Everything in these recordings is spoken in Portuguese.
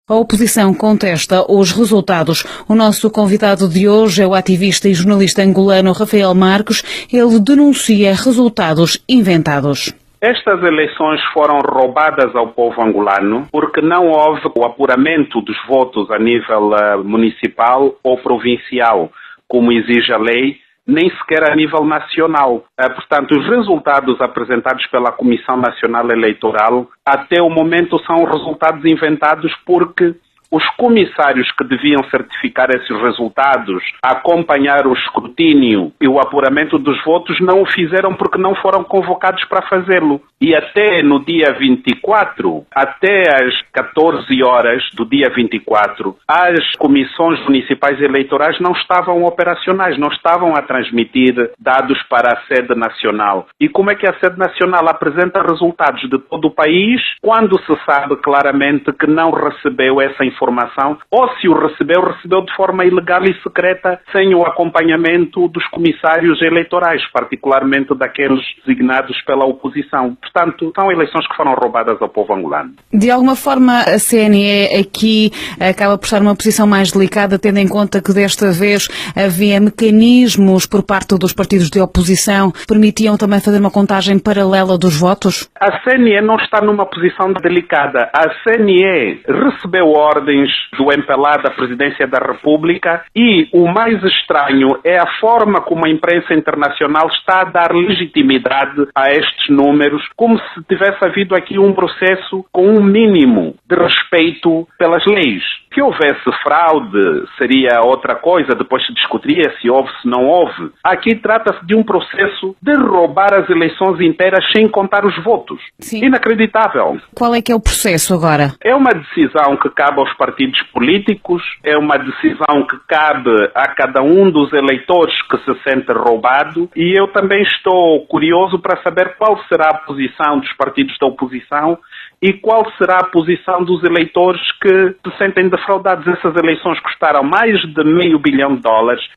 A oposição contesta os resultados. O nosso convidado de hoje é o ativista e jornalista angolano Rafael Marques. Ele denuncia resultados inventados. Estas eleições foram roubadas ao povo angolano porque não houve o apuramento dos votos a nível municipal ou provincial, como exige a lei, nem sequer a nível nacional. Portanto, os resultados apresentados pela Comissão Nacional Eleitoral, até o momento, são resultados inventados porque os comissários que deviam certificar esses resultados, acompanhar o escrutínio e o apuramento dos votos, não o fizeram porque não foram convocados para fazê-lo. E até no dia 24, até às 14 horas do dia 24, as comissões municipais eleitorais não estavam operacionais, não estavam a transmitir dados para a sede nacional. E como é que a sede nacional apresenta resultados de todo o país quando se sabe claramente que não recebeu essa informação, ou se o recebeu de forma ilegal e secreta, sem o acompanhamento dos comissários eleitorais, particularmente daqueles designados pela oposição. Portanto, são eleições que foram roubadas ao povo angolano. De alguma forma, a CNE aqui acaba por estar numa posição mais delicada, tendo em conta que desta vez havia mecanismos por parte dos partidos de oposição que permitiam também fazer uma contagem paralela dos votos? A CNE não está numa posição delicada. A CNE recebeu ordens do MPLA, da Presidência da República, e o mais estranho é a forma como a imprensa internacional está a dar legitimidade a estes números, como se tivesse havido aqui um processo com um mínimo de respeito pelas leis. Se houvesse fraude, seria outra coisa, depois se discutiria se houve, se não houve. Aqui trata-se de um processo de roubar as eleições inteiras sem contar os votos. Sim. Inacreditável. Qual é que é o processo agora? É uma decisão que cabe aos partidos políticos, é uma decisão que cabe a cada um dos eleitores que se sente roubado, e eu também estou curioso para saber qual será a posição dos partidos da oposição e qual será a posição dos eleitores que se sentem defraudados. Essas eleições custaram mais de $500 milhão.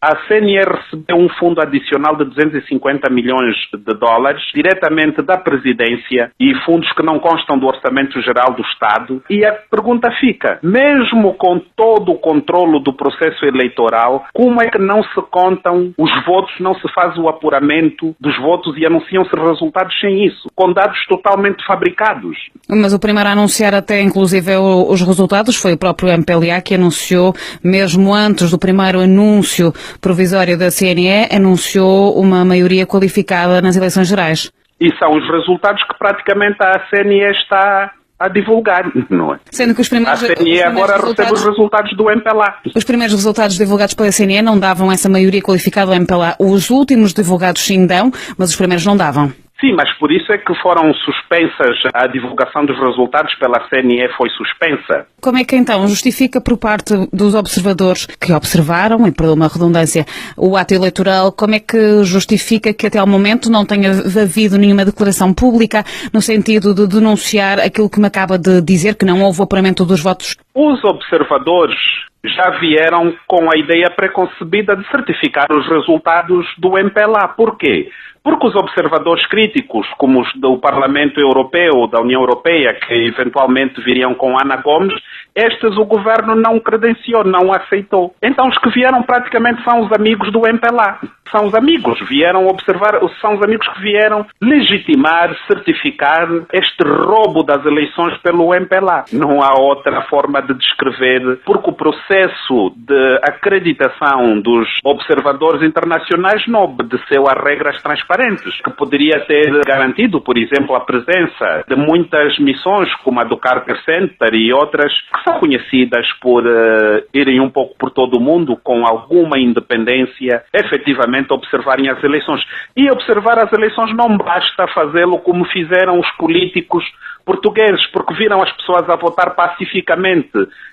A CNE recebeu um fundo adicional de $250 milhões diretamente da Presidência e fundos que não constam do Orçamento Geral do Estado. E a pergunta fica, mesmo com todo o controlo do processo eleitoral, como é que não se contam os votos, não se faz o apuramento dos votos e anunciam-se resultados sem isso, com dados totalmente fabricados? Mas o primeiro a anunciar até, inclusive, os resultados foi o próprio MPLA, que anunciou, mesmo antes do primeiro anúncio provisório da CNE, anunciou uma maioria qualificada nas eleições gerais. E são os resultados que praticamente a CNE está a divulgar, não é? Sendo que a CNE agora recebe os resultados do MPLA. Os primeiros resultados divulgados pela CNE não davam essa maioria qualificada ao MPLA. Os últimos divulgados sim dão, mas os primeiros não davam. Sim, mas por isso é que foram suspensas, a divulgação dos resultados pela CNE foi suspensa. Como é que então justifica por parte dos observadores que observaram, e perdão uma redundância, o ato eleitoral, como é que justifica que até ao momento não tenha havido nenhuma declaração pública no sentido de denunciar aquilo que me acaba de dizer, que não houve o apuramento dos votos? Os observadores já vieram com a ideia preconcebida de certificar os resultados do MPLA. Por quê? Porque os observadores críticos, como os do Parlamento Europeu, da União Europeia, que eventualmente viriam com Ana Gomes, estes o governo não credenciou, não aceitou. Então os que vieram praticamente são os amigos do MPLA. São os amigos, vieram observar, são os amigos que vieram legitimar, certificar este roubo das eleições pelo MPLA. Não há outra forma de descrever, porque o processo de acreditação dos observadores internacionais não obedeceu a regras transparentes, que poderia ter garantido, por exemplo, a presença de muitas missões, como a do Carter Center e outras, que são conhecidas por irem um pouco por todo o mundo com alguma independência, efetivamente observarem as eleições. E observar as eleições não basta fazê-lo como fizeram os políticos portugueses, porque viram as pessoas a votar pacificamente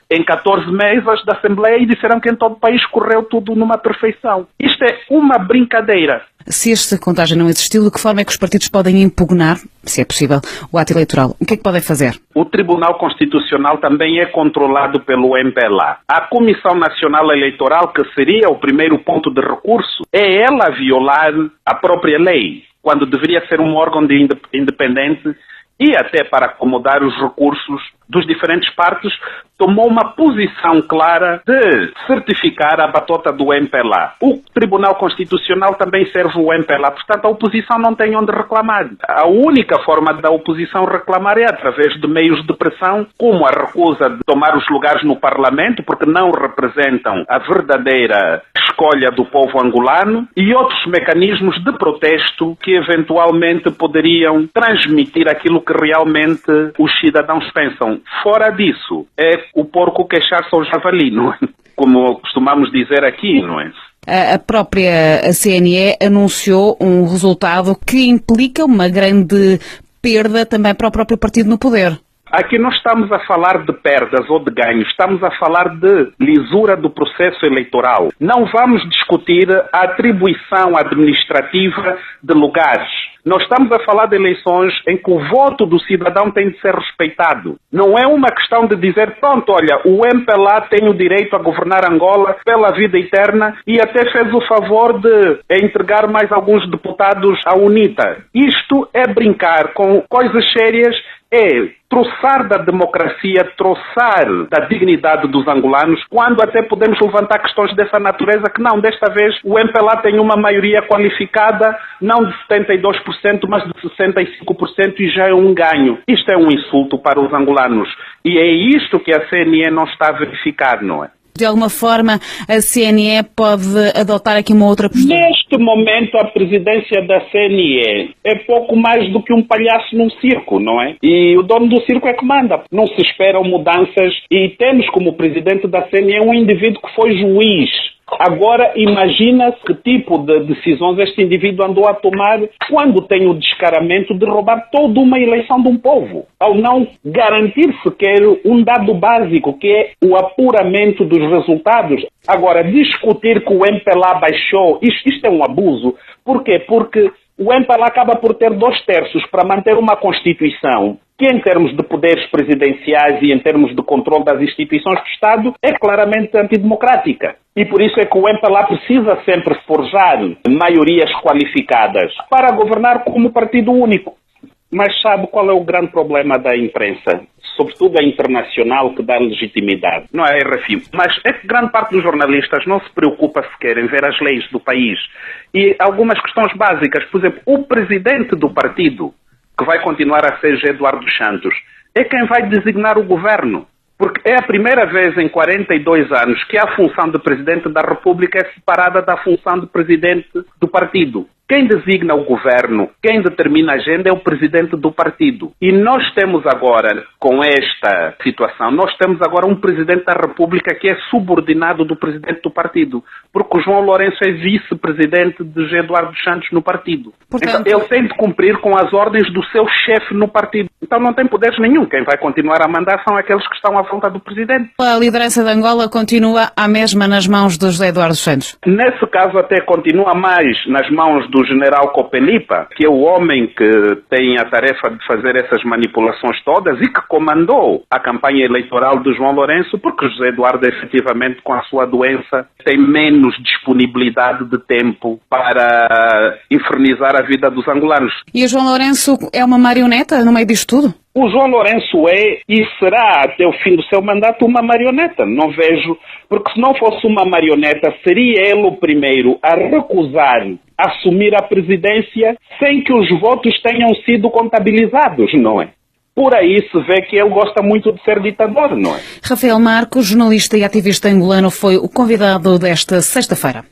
em 14 mesas da Assembleia e disseram que em todo o país correu tudo numa perfeição. Isto é uma brincadeira. Se esta contagem não existiu, de que forma é que os partidos podem impugnar, se é possível, o ato eleitoral? O que é que podem fazer? O Tribunal Constitucional também é controlado pelo MPLA. A Comissão Nacional Eleitoral, que seria o primeiro ponto de recurso, é ela a violar a própria lei, quando deveria ser um órgão independente, e até para acomodar os recursos dos diferentes partes, tomou uma posição clara de certificar a batota do MPLA. O Tribunal Constitucional também serve o MPLA, portanto a oposição não tem onde reclamar. A única forma da oposição reclamar é através de meios de pressão, como a recusa de tomar os lugares no Parlamento, porque não representam a verdadeira escolha do povo angolano, e outros mecanismos de protesto que eventualmente poderiam transmitir aquilo que realmente os cidadãos pensam. Fora disso, é o porco queixar-se ao javali, não é? Como costumamos dizer aqui, não é? A própria CNE anunciou um resultado que implica uma grande perda também para o próprio partido no poder. Aqui não estamos a falar de perdas ou de ganhos, estamos a falar de lisura do processo eleitoral. Não vamos discutir a atribuição administrativa de lugares. Nós estamos a falar de eleições em que o voto do cidadão tem de ser respeitado. Não é uma questão de dizer, pronto, olha, o MPLA tem o direito a governar Angola pela vida eterna e até fez o favor de entregar mais alguns deputados à UNITA. Isto é brincar com coisas sérias, é troçar da democracia, troçar da dignidade dos angolanos, quando até podemos levantar questões dessa natureza que não, desta vez o MPLA tem uma maioria qualificada, não de 72%, mas de 65% e já é um ganho. Isto é um insulto para os angolanos e é isto que a CNE não está a verificar, não é? De alguma forma, a CNE pode adotar aqui uma outra postura? Neste momento, a presidência da CNE é pouco mais do que um palhaço num circo, não é? E o dono do circo é que manda. Não se esperam mudanças e temos como presidente da CNE um indivíduo que foi juiz. Agora, imagina-se que tipo de decisões este indivíduo andou a tomar quando tem o descaramento de roubar toda uma eleição de um povo, ao não garantir sequer um dado básico, que é o apuramento dos resultados. Agora, discutir que o MPLA baixou, isto é um abuso. Por quê? Porque o MPLA acaba por ter 2/3 para manter uma Constituição que, em termos de poderes presidenciais e em termos de controle das instituições do Estado, é claramente antidemocrática. E por isso é que o MPLA precisa sempre forjar maiorias qualificadas para governar como partido único. Mas sabe qual é o grande problema da imprensa? Sobretudo a internacional, que dá legitimidade. Não é a RFI. Mas é que grande parte dos jornalistas não se preocupa sequer em ver as leis do país. E algumas questões básicas. Por exemplo, o presidente do partido, que vai continuar a ser Eduardo Santos, é quem vai designar o governo. Porque é a primeira vez em 42 anos que a função de Presidente da República é separada da função de Presidente do partido. Quem designa o governo, quem determina a agenda é o presidente do partido. E nós temos agora, com esta situação, nós temos agora um presidente da República que é subordinado do presidente do partido. Porque o João Lourenço é vice-presidente de José Eduardo Santos no partido. Portanto, então, ele tem de cumprir com as ordens do seu chefe no partido. Então não tem poderes nenhum. Quem vai continuar a mandar são aqueles que estão à vontade do presidente. A liderança de Angola continua à mesma nas mãos de José Eduardo Santos? Nesse caso até continua mais nas mãos do general Copelipa, que é o homem que tem a tarefa de fazer essas manipulações todas e que comandou a campanha eleitoral de João Lourenço, porque José Eduardo, efetivamente, com a sua doença, tem menos disponibilidade de tempo para infernizar a vida dos angolanos. E o João Lourenço é uma marioneta no meio disto tudo? O João Lourenço é e será até o fim do seu mandato uma marioneta. Não vejo, porque se não fosse uma marioneta, seria ele o primeiro a recusar assumir a presidência sem que os votos tenham sido contabilizados, não é? Por aí se vê que ele gosta muito de ser ditador, não é? Rafael Marcos, jornalista e ativista angolano, foi o convidado desta sexta-feira.